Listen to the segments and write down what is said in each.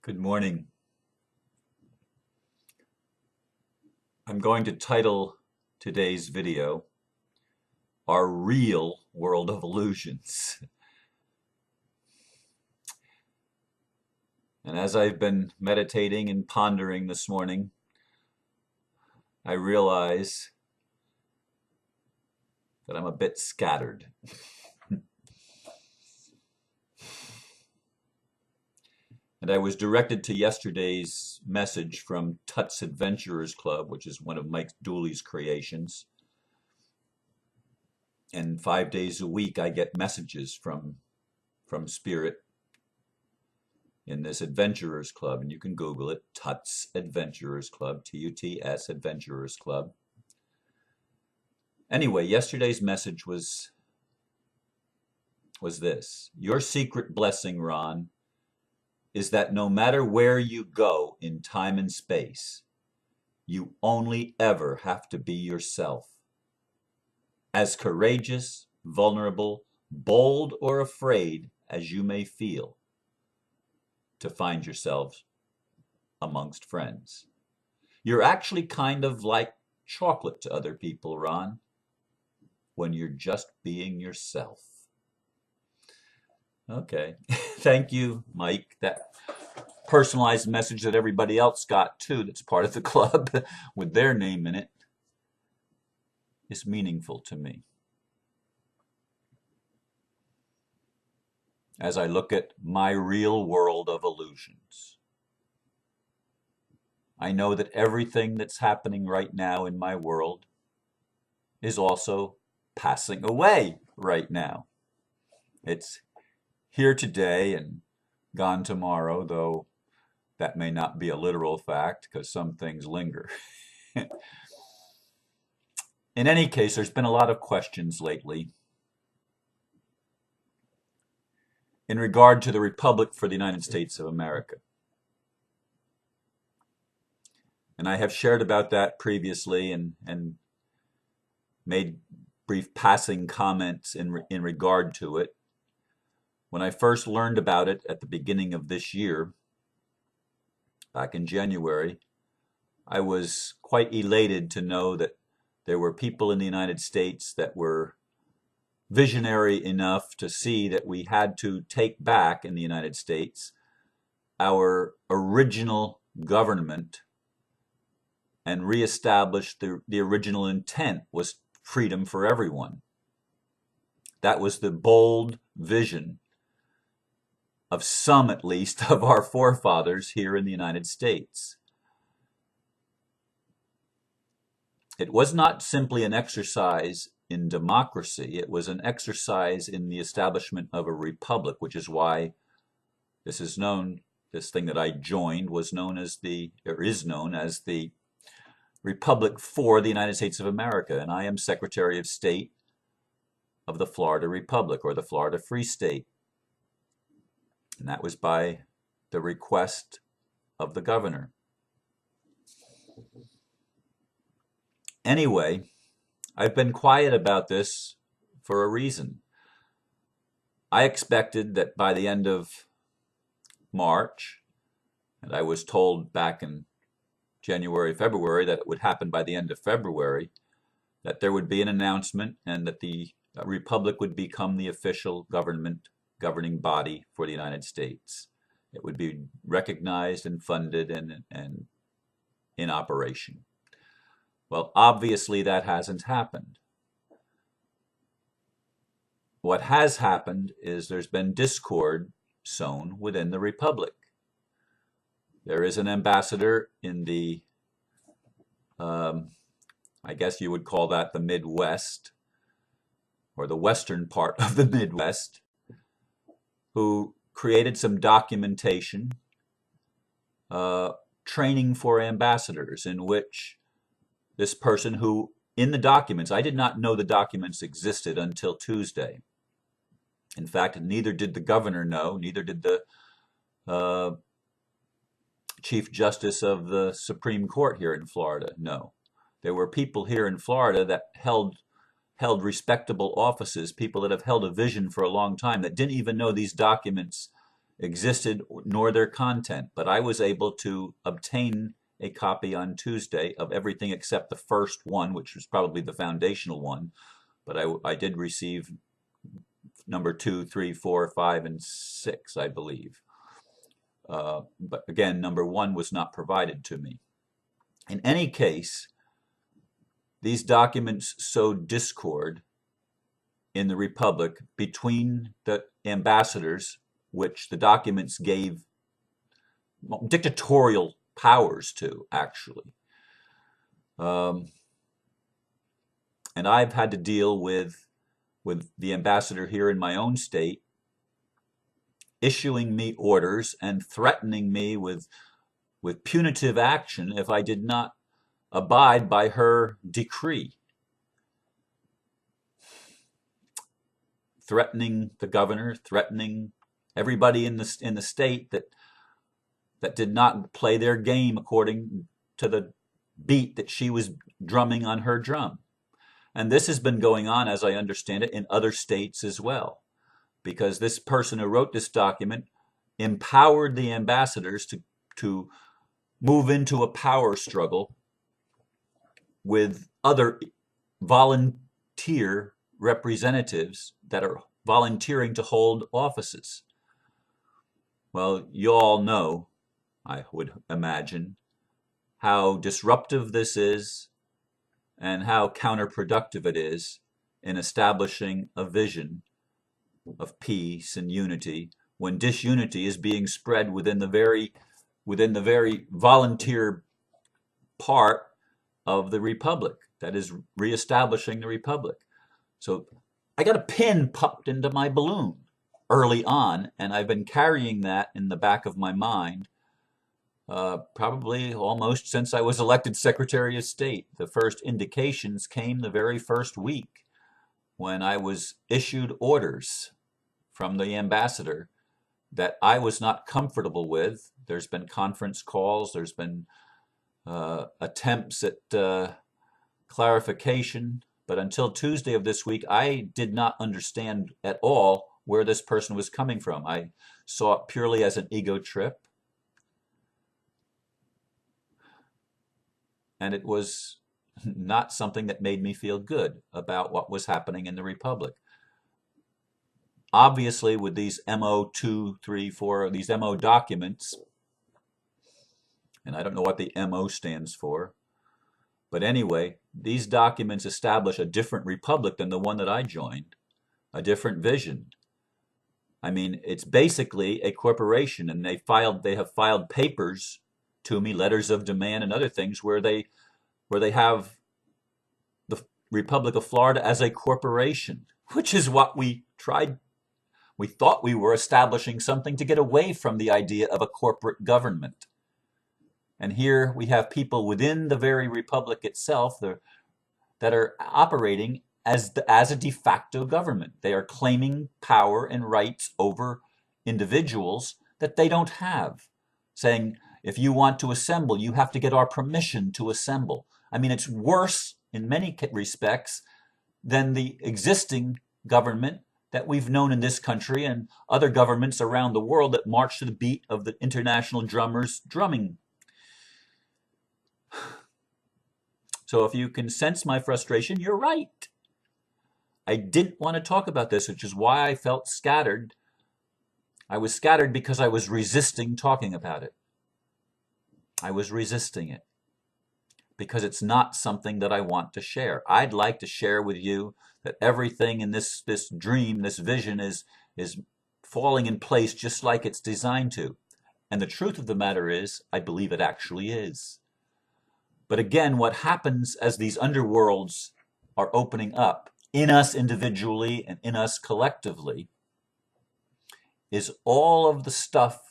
Good morning. I'm going to title today's video, Our Real World of Illusions. And as I've been meditating and pondering this morning, I realize that I'm a bit scattered. And I was directed to yesterday's message from Tuts Adventurers Club, which is one of Mike Dooley's creations. And 5 days a week I get messages from Spirit in this Adventurers Club, and you can Google it, Tuts Adventurers Club, T-U-T-S Adventurers Club. Anyway, yesterday's message was this. Your secret blessing, Ron, is that no matter where you go in time and space, you only ever have to be yourself. As courageous, vulnerable, bold, or afraid as you may feel, to find yourselves amongst friends. You're actually kind of like chocolate to other people, Ron, when you're just being yourself. Okay, thank you, Mike. That personalized message that everybody else got too, that's part of the club with their name in it, is meaningful to me. As I look at my real world of illusions, I know that everything that's happening right now in my world is also passing away right now. It's here today and gone tomorrow, though that may not be a literal fact because some things linger. In any case, there's been a lot of questions lately in regard to the Republic for the United States of America. And I have shared about that previously and made brief passing comments in regard to it. When I first learned about it at the beginning of this year, back in January, I was quite elated to know that there were people in the United States that were visionary enough to see that we had to take back in the United States our original government and reestablish the original intent was freedom for everyone. That was the bold vision of some, at least, of our forefathers here in the United States. It was not simply an exercise in democracy, it was an exercise in the establishment of a republic, which is why this is known, this thing that I joined was known as is known as the Republic for the United States of America, and I am Secretary of State of the Florida Republic, or the Florida Free State. And that was by the request of the governor. Anyway, I've been quiet about this for a reason. I expected that by the end of March, and I was told back in January, February, that it would happen by the end of February, that there would be an announcement and that the Republic would become the official governing body for the United States. It would be recognized and funded and in operation. Well, obviously that hasn't happened. What has happened is there's been discord sown within the Republic. There is an ambassador in the, I guess you would call that the Midwest, or the western part of the Midwest, who created some documentation, training for ambassadors, in which this person who, in the documents, I did not know the documents existed until Tuesday. In fact, neither did the governor know, neither did the Chief Justice of the Supreme Court here in Florida know. There were people here in Florida that held respectable offices, people that have held a vision for a long time, that didn't even know these documents existed nor their content, but I was able to obtain a copy on Tuesday of everything except the first one, which was probably the foundational one. But I did receive number 2, 3, 4, 5, and 6, I believe. But again, number 1 was not provided to me. In any case, these documents sowed discord in the Republic between the ambassadors, which the documents gave dictatorial powers to, actually. And I've had to deal with the ambassador here in my own state issuing me orders and threatening me with punitive action if I did not abide by her decree. Threatening the governor, threatening everybody in the state that did not play their game according to the beat that she was drumming on her drum. And this has been going on, as I understand it, in other states as well, because this person who wrote this document empowered the ambassadors to move into a power struggle with other volunteer representatives that are volunteering to hold offices. Well, you all know, I would imagine, how disruptive this is and how counterproductive it is in establishing a vision of peace and unity when disunity is being spread within the very volunteer part of the Republic that is reestablishing the Republic. So I got a pin popped into my balloon early on, and I've been carrying that in the back of my mind probably almost since I was elected Secretary of State. The first indications came the very first week when I was issued orders from the ambassador that I was not comfortable with. There's been conference calls, there's been attempts at clarification, but until Tuesday of this week, I did not understand at all where this person was coming from. I saw it purely as an ego trip. And it was not something that made me feel good about what was happening in the Republic. Obviously, with these MO 2, 3, 4, these MO documents, and I don't know what the MO stands for, but anyway, these documents establish a different republic than the one that I joined, a different vision. I mean, it's basically a corporation, and they have filed papers to me, letters of demand and other things, where they have the Republic of Florida as a corporation, which is what we thought we were establishing something to get away from the idea of a corporate government. And here we have people within the very Republic itself that are operating as a de facto government. They are claiming power and rights over individuals that they don't have, saying, if you want to assemble, you have to get our permission to assemble. I mean, it's worse in many respects than the existing government that we've known in this country and other governments around the world that march to the beat of the international drummers drumming. So if you can sense my frustration, you're right. I didn't want to talk about this, which is why I felt scattered. I was scattered because I was resisting talking about it. I was resisting it because it's not something that I want to share. I'd like to share with you that everything in this dream, this vision is falling in place just like it's designed to. And the truth of the matter is, I believe it actually is. But again, what happens as these underworlds are opening up in us individually and in us collectively is all of the stuff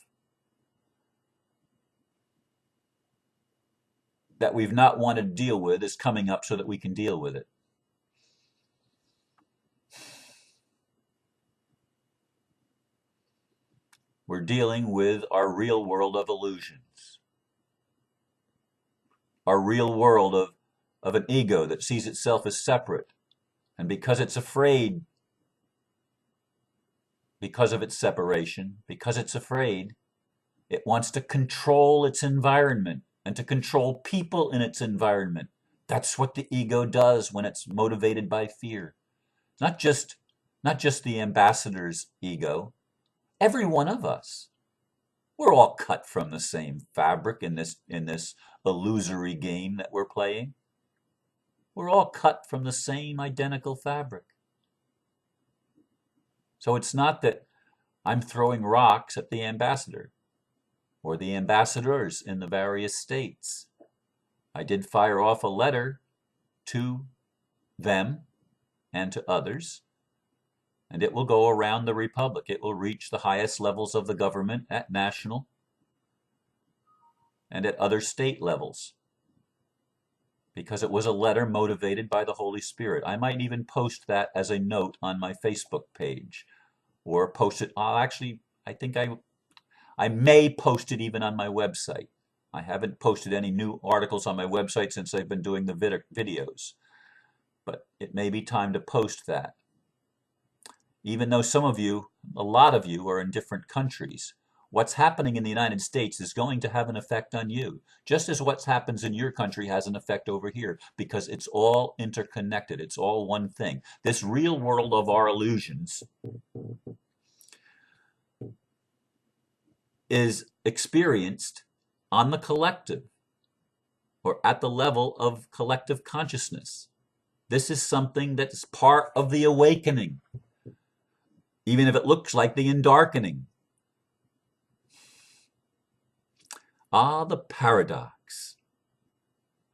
that we've not wanted to deal with is coming up so that we can deal with it. We're dealing with our real world of illusions. Our real world of an ego that sees itself as separate. And because it's afraid because of its separation, because it's afraid. It wants to control its environment and to control people in its environment. That's what the ego does when it's motivated by fear. Not just the ambassador's ego, every one of us. We're all cut from the same fabric in this illusory game that we're playing. We're all cut from the same identical fabric. So it's not that I'm throwing rocks at the ambassador or the ambassadors in the various states. I did fire off a letter to them and to others, and it will go around the republic. It will reach the highest levels of the government at national and at other state levels, because it was a letter motivated by the Holy Spirit. I might even post that as a note on my Facebook page, or post it. I think I may post it even on my website. I haven't posted any new articles on my website since I've been doing the videos, but it may be time to post that. Even though some of you, a lot of you, are in different countries, what's happening in the United States is going to have an effect on you, just as what happens in your country has an effect over here, because it's all interconnected. It's all one thing. This real world of our illusions is experienced on the collective, or at the level of collective consciousness. This is something that's part of the awakening, even if it looks like the endarkening. Ah, the paradox.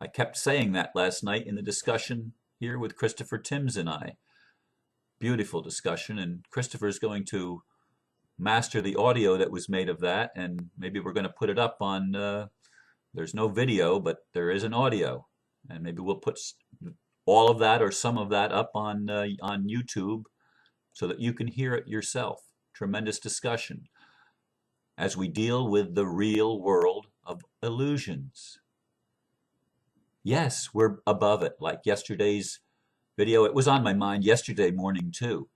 I kept saying that last night in the discussion here with Christopher Timms and I. Beautiful discussion, and Christopher's going to master the audio that was made of that, and maybe we're going to put it up on, there's no video, but there is an audio, and maybe we'll put all of that or some of that up on YouTube so that you can hear it yourself. Tremendous discussion as we deal with the real world of illusions. Yes, we're above it. Like yesterday's video, it was on my mind yesterday morning too,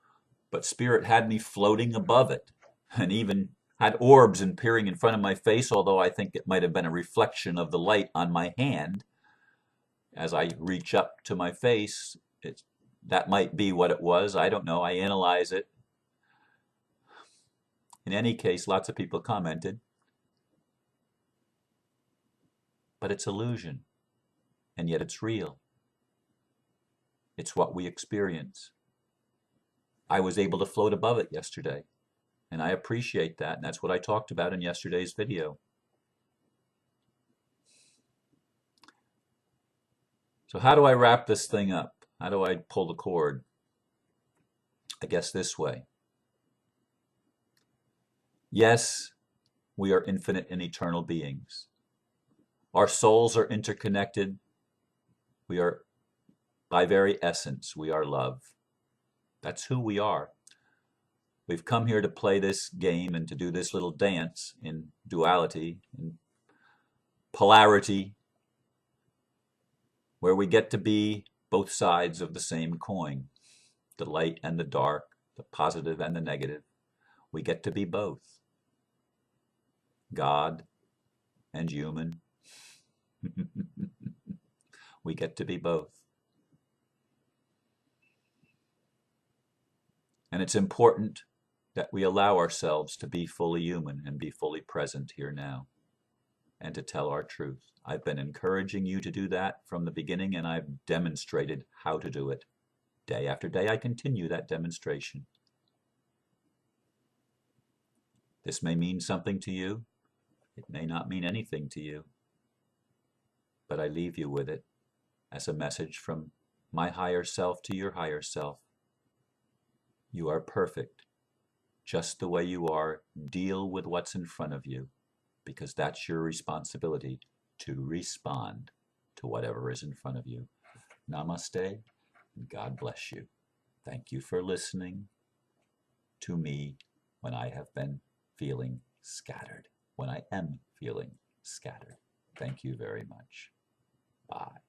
but Spirit had me floating above it, and even had orbs and peering in front of my face, although I think it might have been a reflection of the light on my hand. As I reach up to my face, that might be what it was. I don't know. I analyze it. In any case, lots of people commented. But it's illusion, and yet it's real. It's what we experience. I was able to float above it yesterday, and I appreciate that, and that's what I talked about in yesterday's video. So how do I wrap this thing up? How do I pull the cord? I guess this way. Yes, we are infinite and eternal beings. Our souls are interconnected. We are, by very essence, we are love. That's who we are. We've come here to play this game and to do this little dance in duality, in polarity, where we get to be both sides of the same coin, the light and the dark, the positive and the negative. We get to be both, God and human. We get to be both. And it's important that we allow ourselves to be fully human and be fully present here now, and to tell our truth. I've been encouraging you to do that from the beginning, and I've demonstrated how to do it. Day after day, I continue that demonstration. This may mean something to you. It may not mean anything to you. But I leave you with it as a message from my higher self to your higher self. You are perfect, just the way you are. Deal with what's in front of you, because that's your responsibility, to respond to whatever is in front of you. Namaste, and God bless you. Thank you for listening to me when I have been feeling scattered, when I am feeling scattered. Thank you very much. Bye.